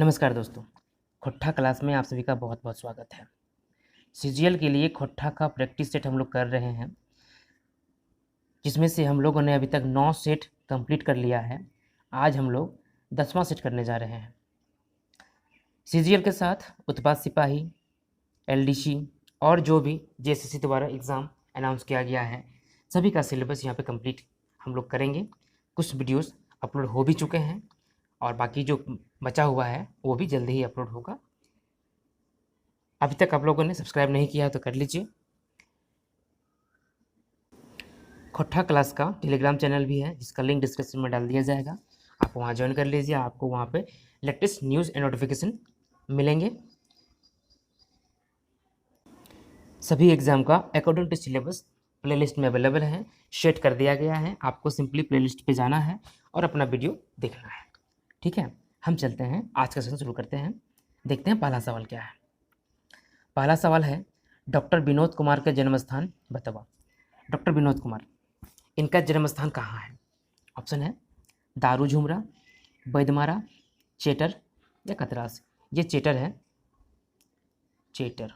नमस्कार दोस्तों, खोट्ठा क्लास में आप सभी का बहुत बहुत स्वागत है। सीजीएल के लिए खोट्ठा का प्रैक्टिस सेट हम लोग कर रहे हैं, जिसमें से हम लोगों ने अभी तक 9 सेट कंप्लीट कर लिया है। आज हम लोग 10वां सेट करने जा रहे हैं। सीजीएल के साथ उत्पाद सिपाही, एलडीसी और जो भी जेएसएससी द्वारा एग्ज़ाम अनाउंस किया गया है, सभी का सिलेबस यहाँ पे कंप्लीट हम लोग करेंगे। कुछ वीडियोस अपलोड हो भी चुके हैं और बाकी जो बचा हुआ है वो भी जल्दी ही अपलोड होगा। अभी तक आप लोगों ने सब्सक्राइब नहीं किया है तो कर लीजिए। खोट्ठा क्लास का टेलीग्राम चैनल भी है, जिसका लिंक डिस्क्रिप्शन में डाल दिया जाएगा। आप वहाँ ज्वाइन कर लीजिए, आपको वहाँ पे लेटेस्ट न्यूज़ एंड नोटिफिकेशन मिलेंगे। सभी एग्ज़ाम का अकॉर्डिंग टू सिलेबस प्लेलिस्ट में अवेलेबल है, शेयर कर दिया गया है। आपको सिंपली प्लेलिस्ट पे जाना है और अपना वीडियो देखना है। ठीक है, हम चलते हैं, आज का सेशन शुरू करते हैं। देखते हैं पहला सवाल क्या है। पहला सवाल है, डॉक्टर विनोद कुमार का जन्म स्थान बताओ। डॉक्टर विनोद कुमार, इनका जन्म स्थान कहाँ है? ऑप्शन है दारू झुमरा, बैदमारा, चेटर या कतरास। ये चेटर है, चेटर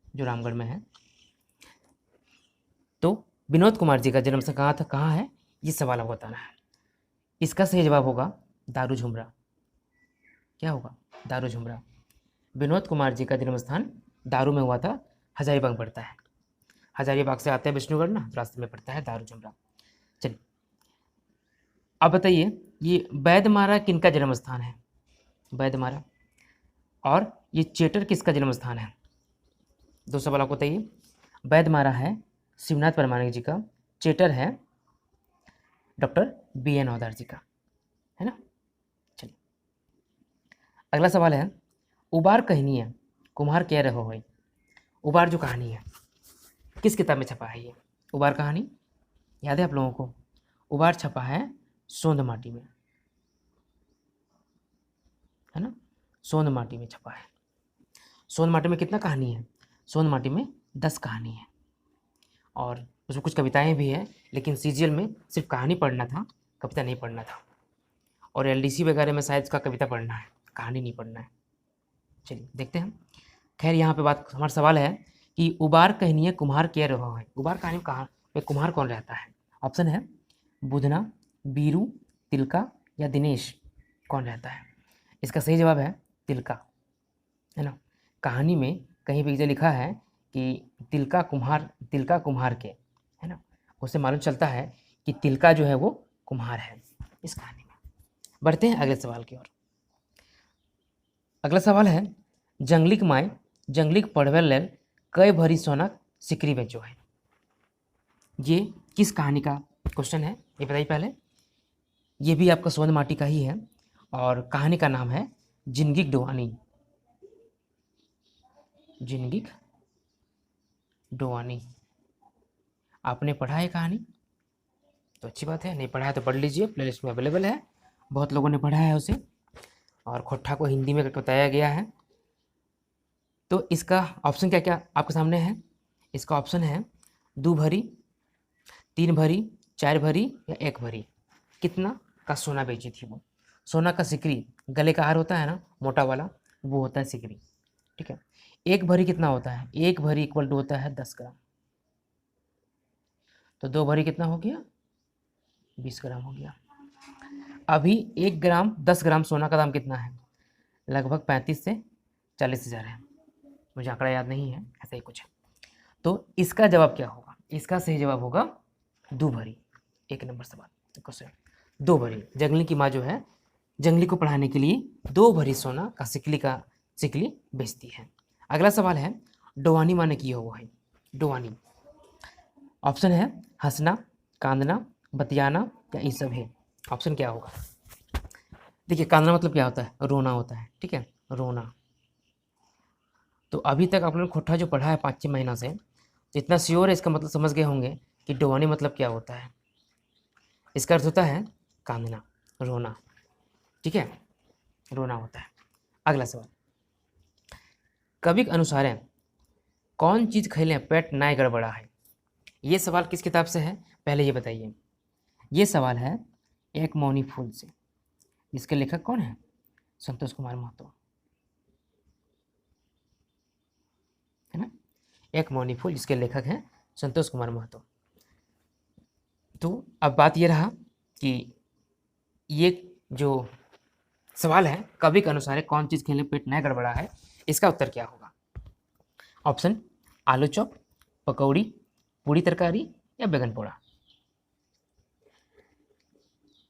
जो रामगढ़ में है। तो विनोद कुमार जी का जन्म स्थान कहाँ है, ये सवाल आपको बताना है। इसका सही जवाब होगा दारू झुमरा। क्या होगा? दारू झुमरा। विनोद कुमार जी का जन्म स्थान दारू में हुआ था, हजारीबाग पड़ता है। हजारीबाग से आते हैं विष्णुगढ़ ना, तो रास्ते में पड़ता है दारू झुमरा। चलिए अब बताइए, ये बैदमारा किनका जन्म स्थान है? बैदमारा। और ये चेटर किसका जन्म स्थान है? दो सवाल आपको बताइए। बैदमारा है शिवनाथ परमाणिक जी का, चेटर है डॉक्टर BN हौदार जी का, है ना। चलिए अगला सवाल है, उबार कहनी है कुम्हार कह रहो है। उबार जो कहानी है किस किताब में छपा है? ये उबार कहानी याद है आप लोगों को? उबार छपा है सोंद माटी में, है ना। सोंद माटी में छपा है। सोंद माटी में कितना कहानी है? सोंद माटी में 10 कहानी है और उसमें कुछ कविताएं भी हैं, लेकिन सीजीएल में सिर्फ कहानी पढ़ना था, कविता नहीं पढ़ना था। और एलडीसी वगैरह में शायद उसका कविता पढ़ना है, कहानी नहीं पढ़ना है। चलिए देखते हैं। खैर यहाँ पे बात, हमारा सवाल है कि उबार कहनिए कुम्हार कह रहो है। उबार कहानी में कहाँ में कुम्हार कौन रहता है? ऑप्शन है बुधना, बीरू, तिलका या दिनेश। कौन रहता है? इसका सही जवाब है तिलका, है ना। कहानी में कहीं भी जो लिखा है कि तिलका कुम्हार के, है ना, उससे मालूम चलता है कि तिलका जो है वो कुम्हार है इस कहानी में। बढ़ते हैं अगले सवाल की ओर। अगला सवाल है, जंगलिक माय जंगलिक पढ़वे लेल कई भरी सोना सिकरी बेचो है। ये किस कहानी का क्वेश्चन है, ये बताइए पहले। ये भी आपका सोन माटी का ही है और कहानी का नाम है जिनगिक डोआनी। जिनगिक डोआनी। आपने पढ़ा है कहानी तो अच्छी बात है, नहीं पढ़ा है तो पढ़ लीजिए, प्लेलिस्ट में अवेलेबल है। बहुत लोगों ने पढ़ा है उसे और खोट्ठा को हिंदी में बताया गया है। तो इसका ऑप्शन क्या क्या आपके सामने है? इसका ऑप्शन है 2 भरी, 3 भरी, 4 भरी या 1 भरी। कितना का सोना बेची थी वो? सोना का सिकरी, गले का हार होता है ना मोटा वाला, वो होता है सिकरी। ठीक है, 1 भरी कितना होता है? 1 भरी इक्वल टू होता है 10 ग्राम। तो 2 भरी कितना हो गया? 20 ग्राम हो गया। अभी 1 ग्राम 10 ग्राम सोना का दाम कितना है? लगभग 35 से 40 हज़ार है। मुझे आंकड़ा याद नहीं है, ऐसा ही कुछ है। तो इसका जवाब क्या होगा? इसका सही जवाब होगा 2 भरी। 1 नंबर सवाल क्वेश्चन 2 भरी। जंगली की माँ जो है जंगली को पढ़ाने के लिए 2 भरी सोना का सिकली बेचती है। अगला सवाल है, डोवानी माने की हो है। डोवानी ऑप्शन है हंसना, कांदना, बतियाना या ये सब है। ऑप्शन क्या होगा? देखिए कांदना मतलब क्या होता है? रोना होता है। ठीक है, रोना। तो अभी तक आप लोगों ने खोट्ठा जो पढ़ा है 5-6 महीना से, जितना श्योर है इसका मतलब समझ गए होंगे कि डोवानी मतलब क्या होता है। इसका अर्थ होता है कांदना, रोना। ठीक है, रोना होता है। अगला सवाल, कवि के अनुसार है कौन चीज़ खैले पेट नाय गड़बड़ा है। ये सवाल किस किताब से है पहले ये बताइए। ये सवाल है एक मौनी फूल से, जिसके लेखक कौन है? संतोष कुमार महतो। एक मौनी फूल, जिसके लेखक हैं संतोष कुमार महतो। तो अब बात ये रहा कि ये जो सवाल है कवि के अनुसार है, कौन चीज़ खेले पेट न गड़बड़ा है, इसका उत्तर क्या होगा? ऑप्शन आलू चॉप, पकौड़ी, पूड़ी तरकारी या बैगन पोड़ा।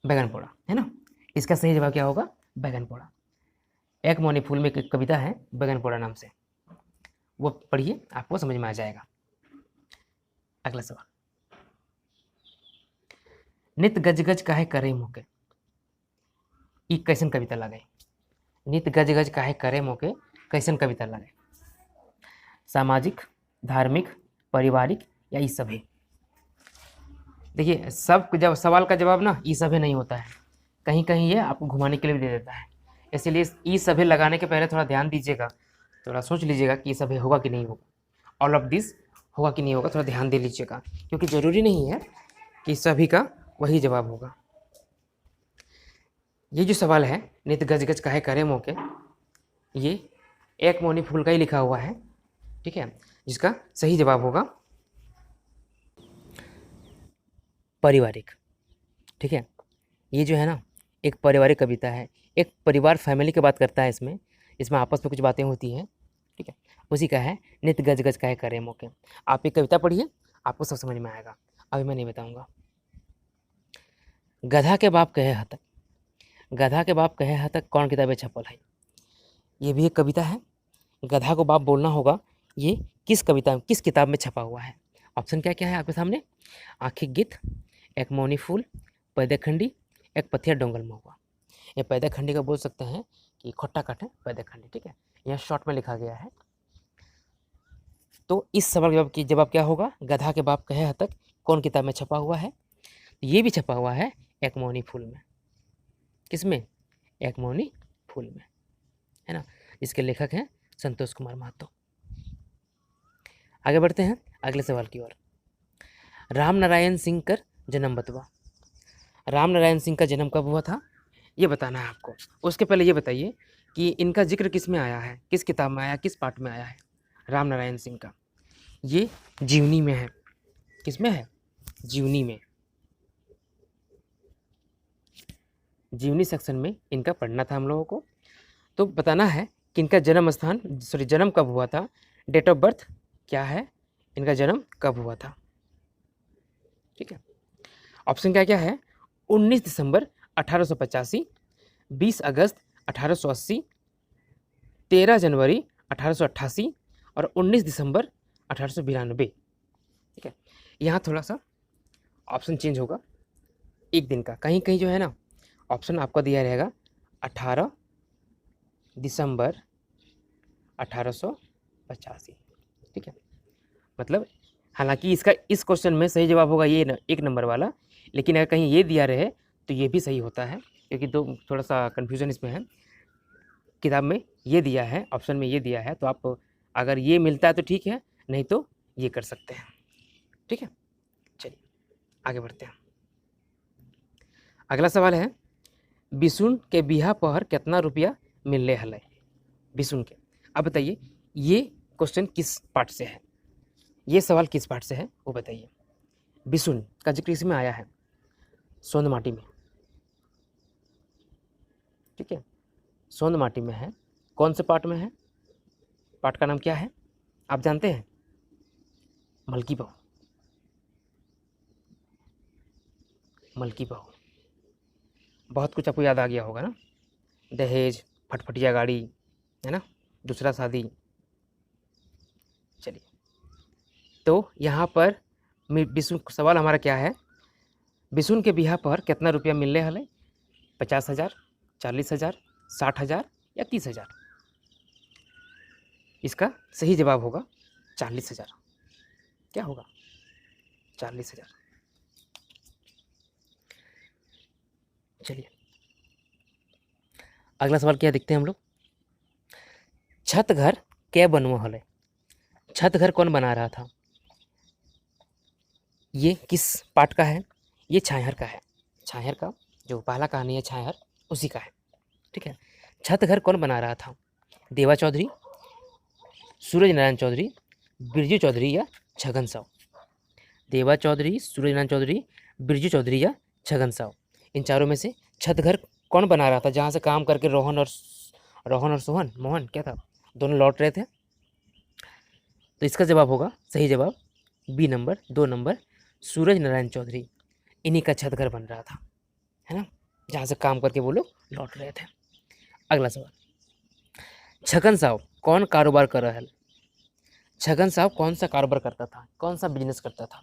बैगन पोड़ा है ना, इसका सही जवाब क्या होगा? बैगन पोड़ा। एक मौनी फूल में एक कविता है बैगन पोड़ा नाम से, वो पढ़िए, आपको समझ में आ जाएगा। अगला सवाल, नित गज गज काहे करे मोके, ई कैसन कविता लगे? नित गज गज काहे करे मोके, कैसन कविता लगे? सामाजिक, धार्मिक, पारिवारिक या ई सभे? देखिए, सब जब सवाल का जवाब ना ई सभे नहीं होता है, कहीं कहीं ये आपको घुमाने के लिए भी दे देता है। इसलिए ई सभे लगाने के पहले थोड़ा ध्यान दीजिएगा, थोड़ा सोच लीजिएगा कि ई सभे होगा कि नहीं होगा, ऑल ऑफ दिस होगा कि नहीं होगा, थोड़ा ध्यान दे लीजिएगा, क्योंकि ज़रूरी नहीं है कि सभी का वही जवाब होगा। ये जो सवाल है नित गज गज काहे करे मोके, ये एक मौनी फूल का ही लिखा हुआ है, ठीक है, जिसका सही जवाब होगा पारिवारिक। ठीक है, ये जो है ना एक पारिवारिक कविता है, एक परिवार फैमिली की बात करता है इसमें, इसमें आपस में कुछ बातें होती हैं, ठीक है, उसी का है नित गज गज काहे करे मोके। आप एक कविता पढ़िए, आपको सब समझ में आएगा, अभी मैं नहीं बताऊंगा। गधा के बाप कहे हतक, गधा के बाप कहे हतक कौन किताबें छपल है? ये भी एक कविता है, गधा को बाप बोलना होगा, ये किस कविता में, किस किताब में छपा हुआ है? ऑप्शन क्या क्या है आपके सामने? आखिक गीत, एक मौनी फूल, पैदेखंडी, एक पथिया डोंगल महुआ। ये पैदेखंडी का बोल सकते हैं कि खोट्टा काटे पैदेखंडी, ठीक है, यह शॉर्ट में लिखा गया है। तो इस सवाल की जवाब क्या होगा? गधा के बाप कहे हतक कौन किताब में छपा हुआ है? ये भी छपा हुआ है एक मौनी फूल में। किसमें? एक मौनी फूल में, है ना, इसके लेखक हैं संतोष कुमार महतो। आगे बढ़ते हैं अगले सवाल की ओर। राम नारायण सिंह का जन्म बतवा। राम नारायण सिंह का जन्म कब हुआ था, ये बताना है आपको। उसके पहले ये बताइए कि इनका जिक्र किस में आया है, किस किताब में आया, किस पाठ में आया है राम नारायण सिंह का? ये जीवनी में है। किस में है? जीवनी में। जीवनी सेक्शन में इनका पढ़ना था हम लोगों को। तो बताना है कि इनका जन्म स्थान, जन्म कब हुआ था, डेट ऑफ बर्थ क्या है, इनका जन्म कब हुआ था, ठीक है। ऑप्शन क्या क्या है? 19 दिसंबर 1885, 20 अगस्त 1880, 13 जनवरी 1888 और 19 दिसंबर 1892, ठीक है। यहाँ थोड़ा सा ऑप्शन चेंज होगा एक दिन का, कहीं कहीं जो है ना ऑप्शन आपको दिया रहेगा 18 दिसंबर 1885, ठीक है। मतलब हालांकि इसका इस क्वेश्चन में सही जवाब होगा ये एक नंबर वाला, लेकिन अगर कहीं ये दिया रहे तो ये भी सही होता है, क्योंकि तो थोड़ा सा कन्फ्यूज़न इसमें है। किताब में ये दिया है, ऑप्शन में ये दिया है, तो आप अगर ये मिलता है तो ठीक है, नहीं तो ये कर सकते हैं, ठीक है। चलिए आगे बढ़ते हैं। अगला सवाल है, बिसुन के बिहा पर कितना रुपया मिलने हल? बिसुन के, अब बताइए ये क्वेश्चन किस पार्ट से है, ये सवाल किस पार्ट से है वो बताइए। बिसुन का जिक्र इसमें आया है सोंद माटी में, ठीक है, सोंद माटी में है। कौन से पार्ट में है? पार्ट का नाम क्या है आप जानते हैं? मलकी बहू। मलकी बहू, बहुत कुछ आपको याद आ गया होगा ना, दहेज, फटफटिया गाड़ी, है ना, दूसरा शादी। चलिए, तो यहाँ पर बिसुन सवाल हमारा क्या है, बिसुन के बिहा पर कितना रुपया मिलने हल? 50,000, 40,000, 60,000 या 30,000? इसका सही जवाब होगा 40,000। क्या होगा? 40,000। चलिए अगला सवाल क्या देखते हैं हम लोग। छत घर क्या बनवा हले? छत घर कौन बना रहा था? ये किस पार्ट का है? ये छाहर का है। छाहर का जो पहला कहानी है छाहर, उसी का है, ठीक है। छत घर कौन बना रहा था? देवा चौधरी, सूरज नारायण चौधरी, बिरजू चौधरी या छगन साव। देवा चौधरी, सूर्यनारायण चौधरी, बिरजू चौधरी या छगन साव। इन चारों में से छत घर कौन बना रहा था जहाँ से काम करके रोहन और सोहन मोहन क्या था दोनों लौट रहे थे? तो इसका जवाब होगा, सही जवाब बी नंबर, 2 नंबर, सूरज नारायण चौधरी। इन्हीं का छत घर बन रहा था, है ना, जहाँ से काम करके वो लोग लौट रहे थे। अगला सवाल, छगन साव कौन कारोबार कर रहा है? छगन साव कौन सा कारोबार करता था, कौन सा बिजनेस करता था?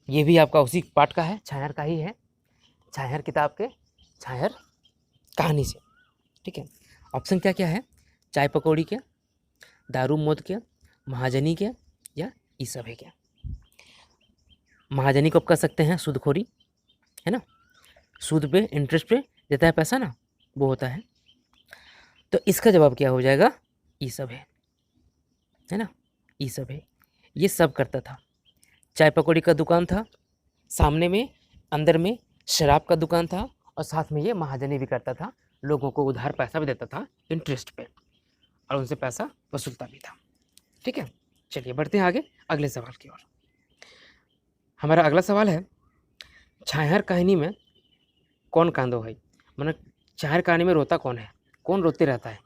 ये भी आपका उसी पार्ट का है, छायर का ही है, छायर किताब के छायर कहानी से। ठीक है, ऑप्शन क्या क्या है? चाय पकौड़ी के, दारू मौत के, महाजनी के या ई सब है क्या? महाजनी को आप कह सकते हैं सूदखोरी, है ना, सूद पे इंटरेस्ट पे देता है पैसा ना, वो होता है। तो इसका जवाब क्या हो जाएगा? ई सब है ना, ई सब है। ये सब करता था। चाय पकौड़ी का दुकान था सामने में, अंदर में शराब का दुकान था और साथ में ये महाजनी भी करता था, लोगों को उधार पैसा भी देता था इंटरेस्ट पे और उनसे पैसा वसूलता भी था। ठीक है, चलिए बढ़ते हैं आगे अगले सवाल की ओर। हमारा अगला सवाल है, छायर कहानी में कौन कांदो है? मतलब छायर कहानी में रोता कौन है, कौन रोते रहता है?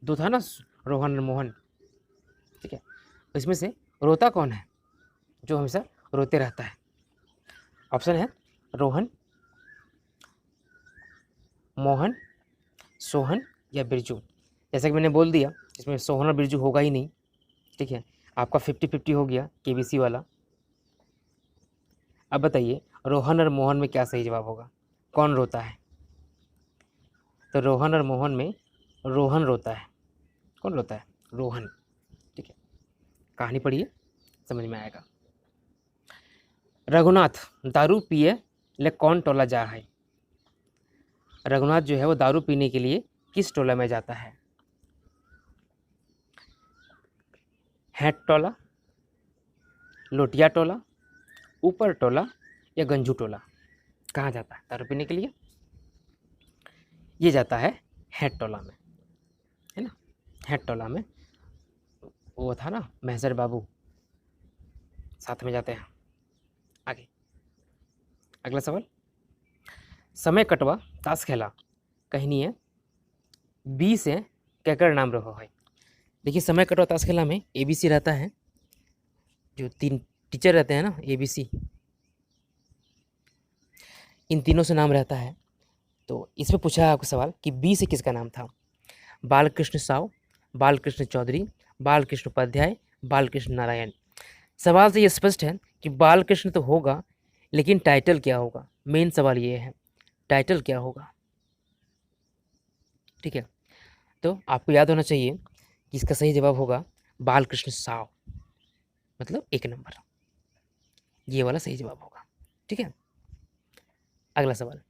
दो था ना, रोहन और मोहन। ठीक है, इसमें से रोता कौन है जो हमेशा रोते रहता है? ऑप्शन है रोहन, मोहन, सोहन या बिरजू। जैसा कि मैंने बोल दिया, इसमें सोहन और बिरजू होगा ही नहीं। ठीक है, आपका 50-50 हो गया केबीसी वाला। अब बताइए रोहन और मोहन में क्या सही जवाब होगा, कौन रोता है? तो रोहन और मोहन में रोहन रोता है। कौन रोता है? रोहन। ठीक है, कहानी पढ़िए समझ में आएगा। रघुनाथ दारू पिए ले कौन टोला जा है? रघुनाथ जो है वो दारू पीने के लिए किस टोला में जाता है? हैट टोला, लोटिया टोला, ऊपर टोला या गंजू टोला? कहाँ जाता है दारू पीने के लिए? ये जाता है हैट टोला में, है ना, हैट टोला में। वो था ना महजर बाबू, साथ में जाते हैं। आगे अगला सवाल, समय कटवा ताश खेला कहनी है बी से कहकर नाम रहो है। देखिए समय कटवा ताश खेला में ABC रहता है, जो 3 टीचर रहते हैं ना ABC, इन तीनों से नाम रहता है। तो इसमें पूछा है आपको सवाल कि बी से किसका नाम था? बालकृष्ण साव, बालकृष्ण चौधरी, बालकृष्ण उपाध्याय, बालकृष्ण नारायण। सवाल से ये स्पष्ट है कि बालकृष्ण तो होगा, लेकिन टाइटल क्या होगा? मेन सवाल ये है, टाइटल क्या होगा? ठीक है, तो आपको याद होना चाहिए कि इसका सही जवाब होगा बालकृष्ण साव, मतलब 1 नंबर, ये वाला सही जवाब होगा। ठीक है, अगला सवाल,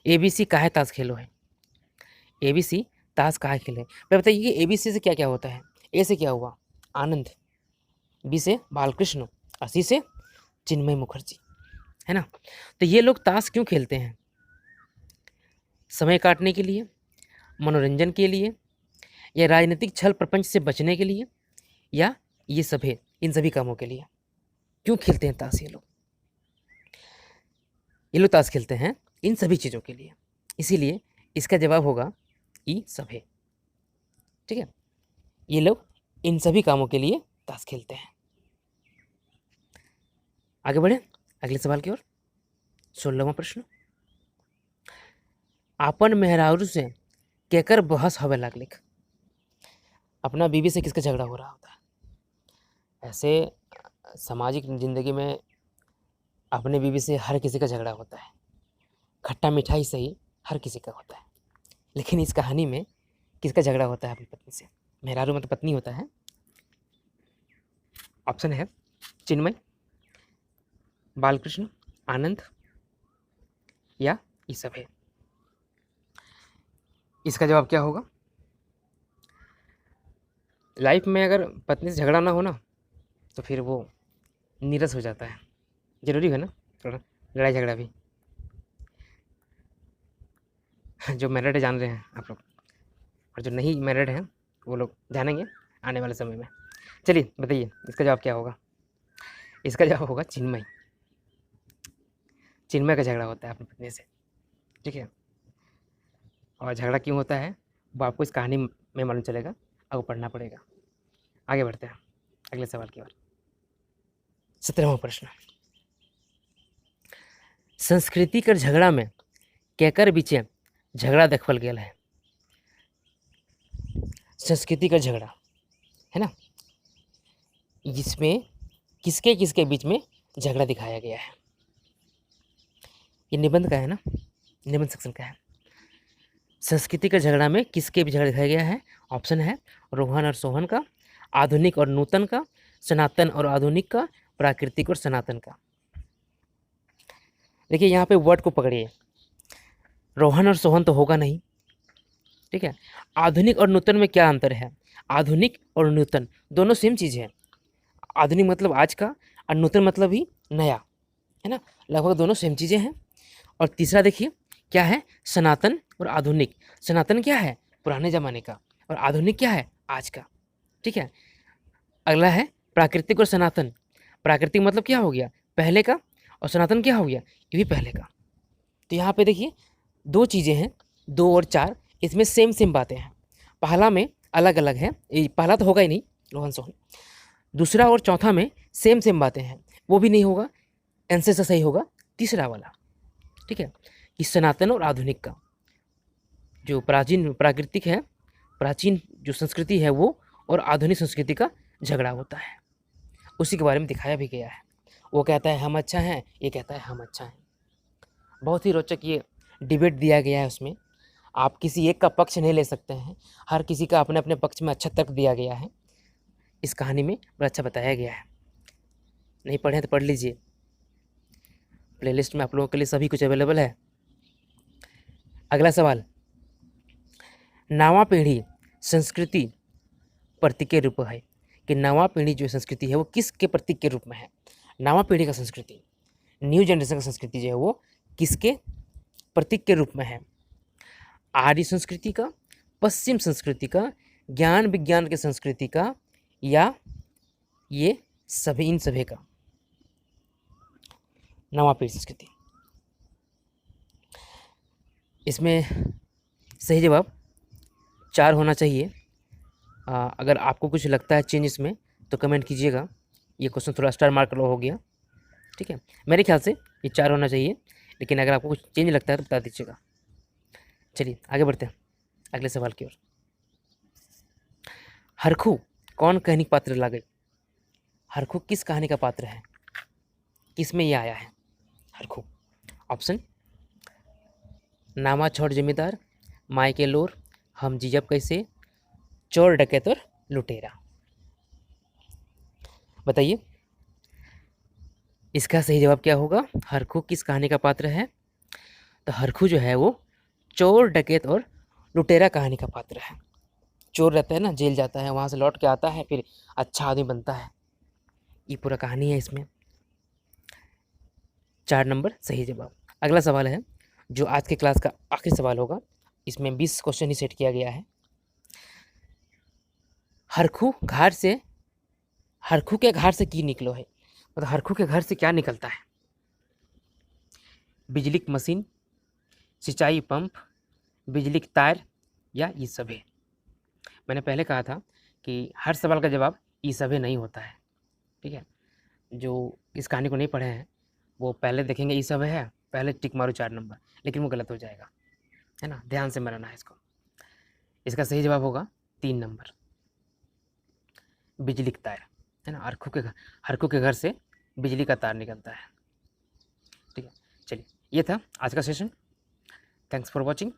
ABC काहे ताश खेलो है? ABC ताश काहे खेले? मैं बताइए कि ABC से क्या क्या होता है? ए से क्या हुआ? आनंद, बी से बालकृष्ण और सी से चिन्मय मुखर्जी, है ना। तो ये लोग ताश क्यों खेलते हैं? समय काटने के लिए, मनोरंजन के लिए, या राजनीतिक छल प्रपंच से बचने के लिए, या ये सभी, इन सभी कामों के लिए क्यों खेलते हैं ताश? ये लोग ताश खेलते हैं इन सभी चीज़ों के लिए, इसीलिए इसका जवाब होगा ई सभी। ठीक है, ये लोग इन सभी कामों के लिए ताश खेलते हैं। आगे बढ़े अगले सवाल की ओर। 16वां प्रश्न, आपन मेहरारू से केकर बहस हवे लागलिक? अपना बीवी से किसका झगड़ा हो रहा होता है? ऐसे सामाजिक जिंदगी में अपने बीवी से हर किसी का झगड़ा होता है, खट्टा मिठाई सही हर किसी का होता है, लेकिन इस कहानी में किसका झगड़ा होता है अपनी पत्नी से? मेहरारू मतलब पत्नी होता है। ऑप्शन है चिन्मय, बालकृष्ण, आनंद या ये सब है। इसका जवाब क्या होगा? लाइफ में अगर पत्नी से झगड़ा ना हो ना, तो फिर वो नीरस हो जाता है। जरूरी है ना थोड़ा लड़ाई झगड़ा भी। जो मैरिड है जान रहे हैं आप लोग, और जो नहीं मैरिड हैं वो लोग जानेंगे आने वाले समय में। चलिए बताइए इसका जवाब क्या होगा। इसका जवाब होगा चिन्मय। चिन्मय का झगड़ा होता है अपनी पत्नी से, ठीक है। और झगड़ा क्यों होता है वो आपको इस कहानी में मालूम चलेगा, आपको पढ़ना पड़ेगा। आगे बढ़ते हैं अगले सवाल की ओर। 17वां प्रश्न, संस्कृति कर झगड़ा में केकर बीचे झगड़ा देखल गेल है। संस्कृति का झगड़ा है ना, जिसमें किसके किसके बीच में झगड़ा दिखाया गया है। ये निबंध का है ना, निबंध सेक्शन का है। संस्कृति का झगड़ा में किसके बीच झगड़ा दिखाया गया है। ऑप्शन है रोहन और सोहन का, आधुनिक और नूतन का, सनातन और आधुनिक का, प्राकृतिक और सनातन का। देखिए यहाँ पे वर्ड को पकड़िए, रोहन और सोहन तो होगा नहीं, ठीक है। आधुनिक और नूतन में क्या अंतर है। आधुनिक और नूतन दोनों सेम चीज़ है। आधुनिक मतलब आज का और नूतन मतलब ही नया, है ना, लगभग दोनों सेम चीज़ें हैं। और तीसरा देखिए क्या है, सनातन और आधुनिक। सनातन क्या है, पुराने ज़माने का, और आधुनिक क्या है, आज का, ठीक है। अगला है प्राकृतिक और सनातन। प्राकृतिक मतलब क्या हो गया, पहले का, और सनातन क्या हो गया, ये भी पहले का। तो यहाँ पे देखिए दो चीज़ें हैं, 2 और 4, इसमें सेम सेम बातें हैं। पहला में अलग अलग है, पहला तो होगा ही नहीं रोहन सोहन। दूसरा और चौथा में सेम सेम बातें हैं, वो भी नहीं होगा। आंसर से सही होगा तीसरा वाला, ठीक है, कि सनातन और आधुनिक का जो प्राचीन प्राकृतिक है, प्राचीन जो संस्कृति है वो, और आधुनिक संस्कृति का झगड़ा होता है, उसी के बारे में दिखाया भी गया है। वो कहता है हम अच्छा हैं, ये कहता है हम अच्छा हैं। बहुत ही रोचक ये डिबेट दिया गया है उसमें। आप किसी एक का पक्ष नहीं ले सकते हैं, हर किसी का अपने अपने पक्ष में अच्छा तर्क दिया गया है। इस कहानी में बड़ा अच्छा बताया गया है। नहीं पढ़े तो पढ़ लीजिए, प्लेलिस्ट में आप लोगों के लिए सभी कुछ अवेलेबल है। अगला सवाल, नवा पीढ़ी संस्कृति प्रतीक के रूप है, कि नवा पीढ़ी जो संस्कृति है वो किसके प्रतीक के रूप में है। नवा पीढ़ी का संस्कृति, न्यू जनरेशन का संस्कृति जो है वो किसके प्रतीक के रूप में है। आर्य संस्कृति का, पश्चिम संस्कृति का, ज्ञान विज्ञान के संस्कृति का, या ये सभी, इन सभी का। नवा पीढ़ी संस्कृति, इसमें सही जवाब 4 होना चाहिए। अगर आपको कुछ लगता है चेंज इसमें तो कमेंट कीजिएगा। ये क्वेश्चन थोड़ा स्टार मार्क लो हो गया, ठीक है। मेरे ख्याल से ये 4 होना चाहिए, लेकिन अगर आपको कुछ चेंज लगता है तो बता दीजिएगा। चलिए आगे बढ़ते हैं अगले सवाल की ओर। हरखू कौन कहानी पात्र ला गई। हरखू किस कहानी का पात्र है, किस में ये आया है हरखू। ऑप्शन, नामा छोड़ जमींदार, माई के लोर, हम जीजब कैसे, चोर डकैत और लुटेरा। बताइए इसका सही जवाब क्या होगा। हरखू किस कहानी का पात्र है। तो हरखू जो है वो चोर डकैत और लुटेरा कहानी का पात्र है। चोर रहता है ना, जेल जाता है, वहाँ से लौट के आता है, फिर अच्छा आदमी बनता है, ये पूरा कहानी है इसमें। 4 नंबर सही जवाब। अगला सवाल है जो आज के क्लास का आखिरी सवाल होगा, इसमें 20 क्वेश्चन ही सेट किया गया है। हरखू घाट से, हरखू के घाट से की निकलो है, मतलब हरखू के घर से क्या निकलता है। बिजली की मशीन, सिंचाई पंप, बिजली की तार, या ये सभी। मैंने पहले कहा था कि हर सवाल का जवाब ये सभी नहीं होता है, ठीक है। जो इस कहानी को नहीं पढ़े हैं वो पहले देखेंगे ये सब है, पहले टिक मारो 4 नंबर, लेकिन वो गलत हो जाएगा, है ना, ध्यान से मरना है इसको। इसका सही जवाब होगा 3 नंबर, बिजली का तार, है ना। हरखू के घर से बिजली का तार निकलता है, ठीक है। चलिए ये था आज का सेशन। Thanks for watching.